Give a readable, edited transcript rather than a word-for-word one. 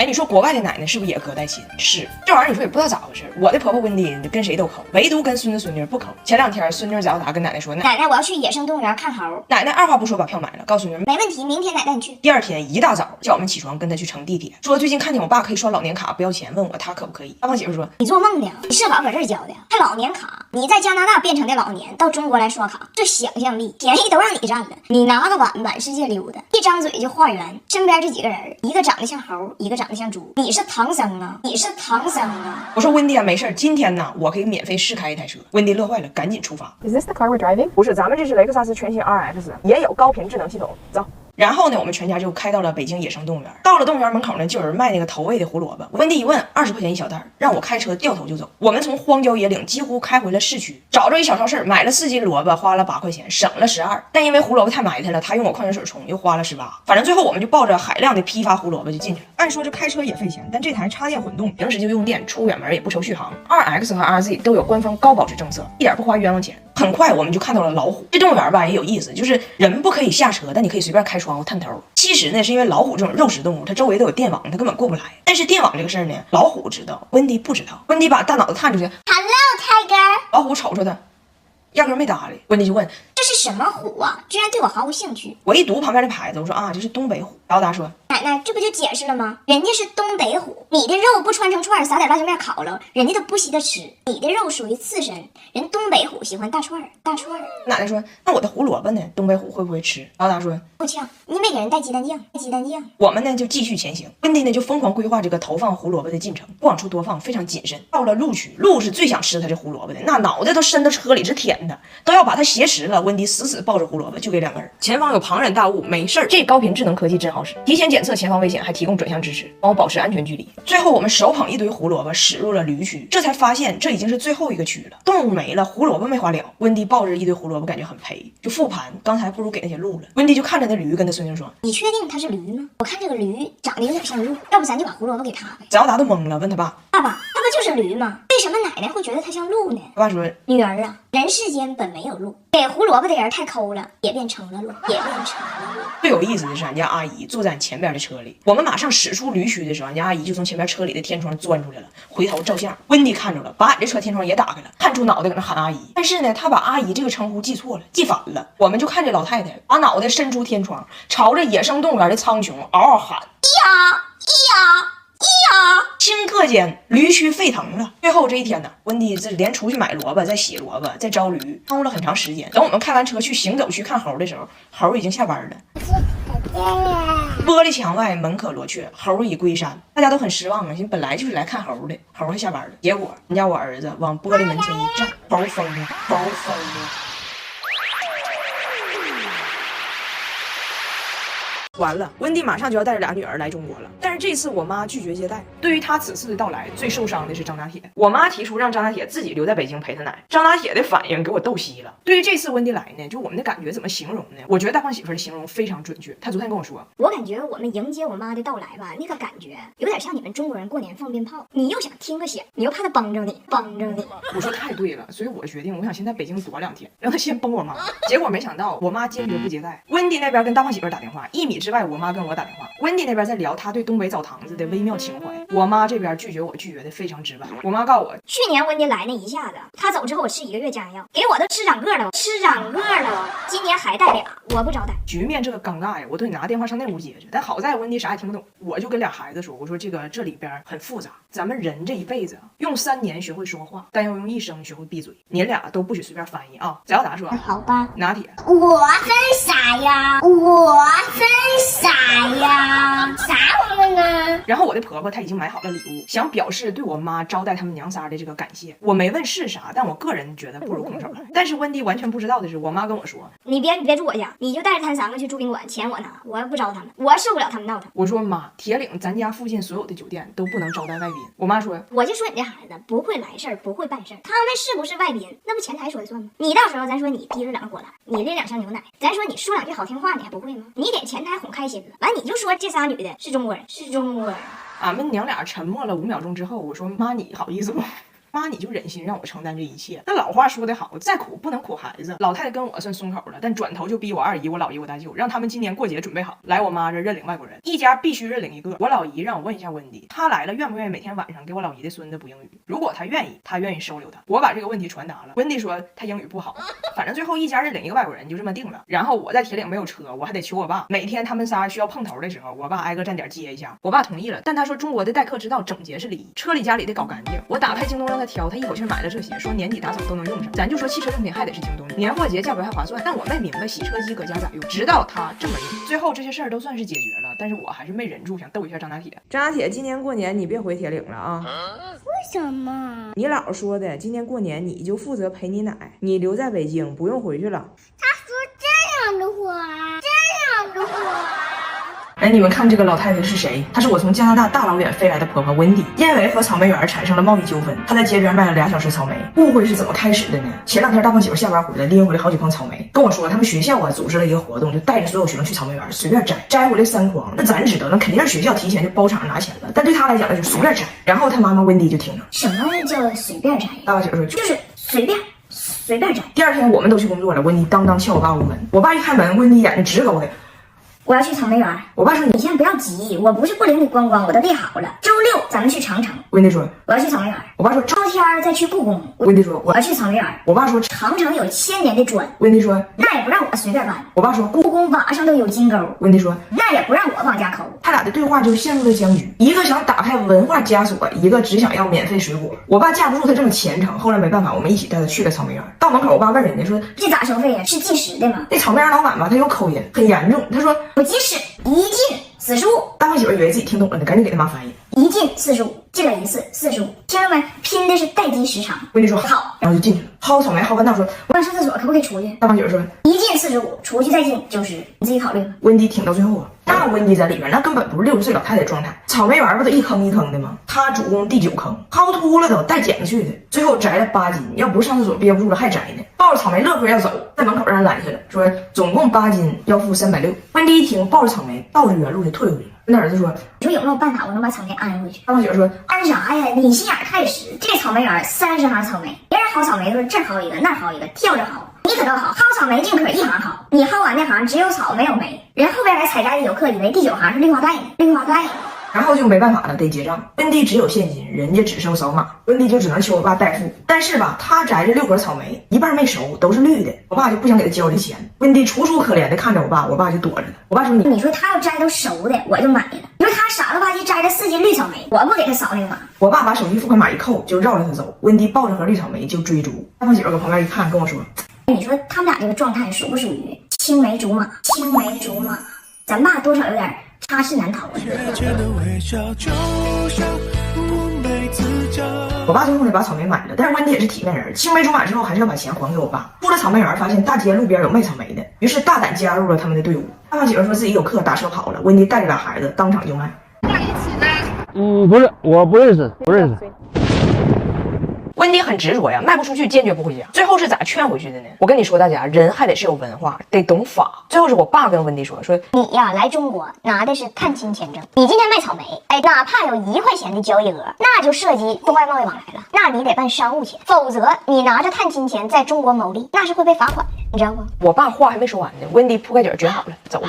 哎，你说国外的奶奶是不是也隔代亲？是，这玩意儿你说也不知道咋回事。我的婆婆温蒂跟谁都抠，唯独跟孙子孙女不抠。前2天孙女早达跟奶奶说，奶奶我要去野生动物园看猴。奶奶二话不说把票买了，告诉孙女没问题，明天奶带你去。第2天一大早叫我们起床跟她去乘地铁，说最近看见我爸可以刷老年卡不要钱，问我他可不可以。大胖媳妇说你做梦呢，你社保搁这儿交的，还老年卡，你在加拿大变成的老年，到中国来刷卡，这想象力便宜都让你占了。你拿个碗满世界溜达，一张嘴就化缘，身边这几个人，一个长得像猴，一个长得像猪，你是唐僧啊，你是唐僧啊。我说温蒂啊，没事，今天呢我可以免费试开一台车。温蒂乐坏了，赶紧出发。 Is this the car we're driving？ 不是，咱们这是雷克萨斯全新 RX， 也有高频智能系统。走。然后呢，我们全家就开到了北京野生动物园。到了动物园门口呢，就有人卖那个投喂的胡萝卜。温蒂一问，20块钱一小袋，让我开车掉头就走。我们从荒郊野岭几乎开回了市区，找着一小超市买了4斤萝卜，花了8块钱，省了12。但因为胡萝卜太埋汰了，他用我矿泉水冲，又花了18。反正最后我们就抱着海量的批发胡萝卜就进去了。按说这开车也费钱，但这台插电混动，平时就用电，出远门也不愁续航。2X 和 RZ 都有官方高保值政策，一点不花冤枉钱。很快我们就看到了老虎。这动物园吧也有意思，就是人不可以下车，但你可以随便开窗户探头。其实呢，是因为老虎这种肉食动物，它周围都有电网，它根本过不来。但是电网这个事儿呢，老虎知道，温蒂不知道。温蒂把大脑子探出去 ，Hello Tiger， 老虎瞅瞅他，压根没搭理。温蒂就问这是什么虎啊，居然对我毫无兴趣。我一读旁边的牌子，我说啊，这是东北虎。老达说奶奶，这不就解释了吗？人家是东北虎，你的肉不穿成串，撒点辣椒面烤了，人家都不稀得吃。你的肉属于刺身，人东北虎喜欢大串儿，大串儿。奶奶说，那我的胡萝卜呢？东北虎会不会吃？老达说不呛，你没给人带鸡蛋酱，鸡蛋酱。我们呢就继续前行，温蒂呢就疯狂规划这个投放胡萝卜的进程，不往出多放，非常谨慎。到了鹿区，鹿是最想吃它这胡萝卜的，那脑袋都伸到车里是舔的，都要把它挟持了。温蒂死死抱着胡萝卜，就给2个人。前方有庞然大物，没事儿，这高频智能科技真好使，提前检测前方危险，还提供转向支持，帮我保持安全距离。最后我们手捧一堆胡萝卜驶入了驴区，这才发现这已经是最后一个区了，动物没了，胡萝卜没花了。温蒂抱着一堆胡萝卜，感觉很赔，就复盘，刚才不如给那些鹿了。温蒂就看着那驴，跟他孙女说：“你确定它是驴吗？我看这个驴长得有点像鹿，要不咱就把胡萝卜给它呗。”早达都懵了，问他爸：“爸爸，那不就是驴吗？为什么奶奶会觉得它像鹿呢？”他爸说：“女儿啊，人世间本没有鹿，给胡萝卜的人太抠了，也变成了鹿，也变成了鹿。”最有意思的是，俺家阿姨坐在前边的车里，我们马上驶出驴区的时候，俺家阿姨就从前边车里的天窗钻出来了，回头照相。温蒂看着了，把俺这车天窗也打开了，探出脑袋搁那喊阿姨。但是呢，他把阿姨这个称呼记错了，记反了。我们就看这老太太把脑袋伸出天窗，朝着野生动物园的苍穹嗷嗷喊：“咿呀咿呀咿呀！”顷刻间，驴区沸腾了。最后这一天呢，温蒂这连出去买萝卜，再洗萝卜，再招驴，耽误了很长时间。等我们开完车去行走区看猴的时候，猴已经下班了。玻璃墙外门可罗雀，猴已归山。大家都很失望啊，本来就是来看猴的，猴还下班了。结果人家我儿子往玻璃门前一站，猴疯了，猴疯了。完了，温蒂马上就要带着2女儿来中国了，但是这次我妈拒绝接待。对于她此次的到来，最受伤的是张大铁。我妈提出让张大铁自己留在北京陪她奶，张大铁的反应给我逗稀了。对于这次温蒂来呢，就我们的感觉怎么形容呢？我觉得大胖媳妇的形容非常准确。她昨天跟我说，我感觉我们迎接我妈的到来吧，那个感觉有点像你们中国人过年放鞭炮，你又想听个响，你又怕他帮着你，帮着你。我说太对了，所以我决定，我想先在北京躲2天，让她先帮我妈。结果没想到，我妈坚决不接待。温蒂那边跟大胖媳妇打电话，1米之外，我妈跟我打电话。温蒂那边在聊她对东北澡堂子的微妙情怀，我妈这边拒绝我，拒绝的非常直白。我妈告诉我，去年温蒂来那一下子，她走之后我吃1个月家药，给我都吃长个了，吃长个了。今年还带俩，我不招待。局面这个尴尬呀，我都得拿电话上那屋接去。但好在温蒂啥也听不懂，我就跟俩孩子说，我说这里边很复杂，咱们人这一辈子用3年学会说话，但要用1生学会闭嘴。您俩都不许随便翻译啊！翟小达说，好吧。拿铁，我分啥呀？我分啥呀？啥玩意呢？然后我的婆婆她已经买好了礼物，想表示对我妈招待他们娘仨的这个感谢。我没问是啥，但我个人觉得不如空手来。但是温蒂完全不知道的是，我妈跟我说，你别住我家，你就带着他们3个去住宾馆，钱我拿，我不招他们，我受不了他们闹腾。我说妈，铁岭咱家附近所有的酒店都不能招待外宾。我妈说，我就说你这孩子不会来事儿，不会办事儿，他们是不是外宾，那不前台说了算吗？你到时候咱说你提着2个火腩，你拎2箱牛奶，咱说你说2句好听话，你还不会吗？你给前台哄开心了，完你就说这仨女的是中国人，是中国人。俺们娘俩沉默了5秒钟之后，我说妈，你好意思不？妈，你就忍心让我承担这一切？那老话说得好，再苦不能苦孩子。老太太跟我算松口了，但转头就逼我二姨、我老姨、我大舅，让他们今年过节准备好，来我妈这认领外国人，一家必须认领一个。我老姨让我问一下温迪，她来了愿不愿意每天晚上给我老姨的孙子补英语？如果她愿意，她愿意收留他。我把这个问题传达了，温迪说她英语不好，反正最后一家认领一个外国人就这么定了。然后我在铁岭没有车，我还得求我爸，每天他们仨需要碰头的时候，我爸挨个站点接一下。我爸同意了，但他说中国的待客之道，整洁是礼仪，车里家里得搞干净。我打开京东让他挑，他一口气买了这些，说年底打扫都能用上。咱就说汽车用品还得是京东，年货节价格还划算。但我没明白洗车机搁家咋用，直到他这么用，最后这些事儿都算是解决了。但是我还是没忍住想逗一下张大铁。张大铁，今年过年你别回铁岭了啊！为什么？你姥说的，今年过年你就负责陪你奶，你留在北京不用回去了。他说这样的话，这样的话。哎，你们看这个老太太是谁？她是我从加拿大大老远飞来的婆婆温迪，因为和草莓园产生了贸易纠纷，她在街边卖了2小时草莓。误会是怎么开始的呢？前2天大胖媳妇下班回来，拎回来好几筐草莓，跟我说他们学校啊组织了一个活动，就带着所有学生去草莓园随便摘回来3筐。那咱知道，那肯定是学校提前就包场拿钱了，但对她来讲那就随便摘。然后她妈妈温迪就听着，什么叫随便摘？大胖媳妇说就是随便摘。第2天我们都去工作了，温迪当当敲我爸屋门，我爸一开门，温迪眼睛直勾的。我要去草莓园。我爸说你先不要急，我不是不领你观光，我都列好了。周6咱们去长城。温迪说我要去草莓园。我爸说周天再去故宫。温迪说我要去草莓园。我爸说长城有1000年的砖。温迪说那也不让我随便搬。我爸说故宫瓦上都有金钩。温迪说那也不让我往家抠。他俩的对话就陷入了僵局，一个想打开文化枷锁，一个只想要免费水果。我爸架不住他这么虔诚，后来没办法，我们一起带他去了草莓园。到门口，我爸问人家说这咋收费呀？是计时的吗？那草莓园老板吧，他有口音，很严重。他说不计时，一进45。大胖媳妇以为自己听懂了呢，赶紧给他妈翻译。一进45，进了1次45，听着没？拼的是待机时长。温迪说好，然后就进去了，薅草莓薅完道说我想上厕所，可不可以出去？大胖媳妇说一进45，出去再进90，你自己考虑吧。温迪挺到最后啊，那温迪在里边那根本不是60岁老太太状态，草莓园不都一坑一坑的吗？他主攻第9坑，薅秃了都带剪子去的，最后摘了8斤，要不是上厕所憋不住了还摘呢。抱着草莓乐呵要走，在门口让人拦下了，说总共8斤，要付360。温迪一听，抱着草莓倒着原路的退回去了。跟他儿子说，你说有没有办法我能把草莓安回去？大胖媳妇说安啥呀？你心眼太实。这草莓园30行草莓，别人薅草莓都是这儿薅一个那儿薅一个，跳着薅。你可倒好，薅草莓尽可一行薅，你薅完那行只有草没有莓。人后边来采摘的游客以为第9行是绿化带呢，绿化带。然后就没办法了，得结账。温迪只有现金，人家只收扫码，温迪就只能求我爸代付。但是吧，他摘这6盒草莓，一半没熟，都是绿的，我爸就不想给他交这钱。温迪楚楚可怜的看着我爸，我爸就躲着他。我爸说你说他要摘都熟的，我就买了。你说他傻了吧唧摘了4斤绿草莓，我不给他扫那个码。我爸把手机付款码一扣，就绕着他走。温迪抱着盒绿草莓就追逐。大胖媳妇搁旁边一看，跟我说：“你说他们俩这个状态属不属于青梅竹马？青梅竹马，咱爸多少有点插翅难逃啊。”我爸最后呢把草莓买了，但是温迪也是体面人，青梅竹马之后还是要把钱还给我爸。出了草莓园，发现大街路边有卖草莓的，于是大胆加入了他们的队伍。大胖媳妇说自己有课，打车跑了。温迪带着俩孩子当场就卖。不是，我不认识。温迪很执着呀，卖不出去坚决不回家。最后是咋劝回去的呢？我跟你说，大家人还得是有文化，得懂法。最后是我爸跟温迪说你呀来中国拿的是探亲签证，你今天卖草莓，哎，哪怕有1块钱的交易额，那就涉及中外贸易往来了，那你得办商务签，否则你拿着探亲钱在中国牟利，那是会被罚款的，你知道不？我爸话还没说完呢，温迪铺盖卷卷好了，走了。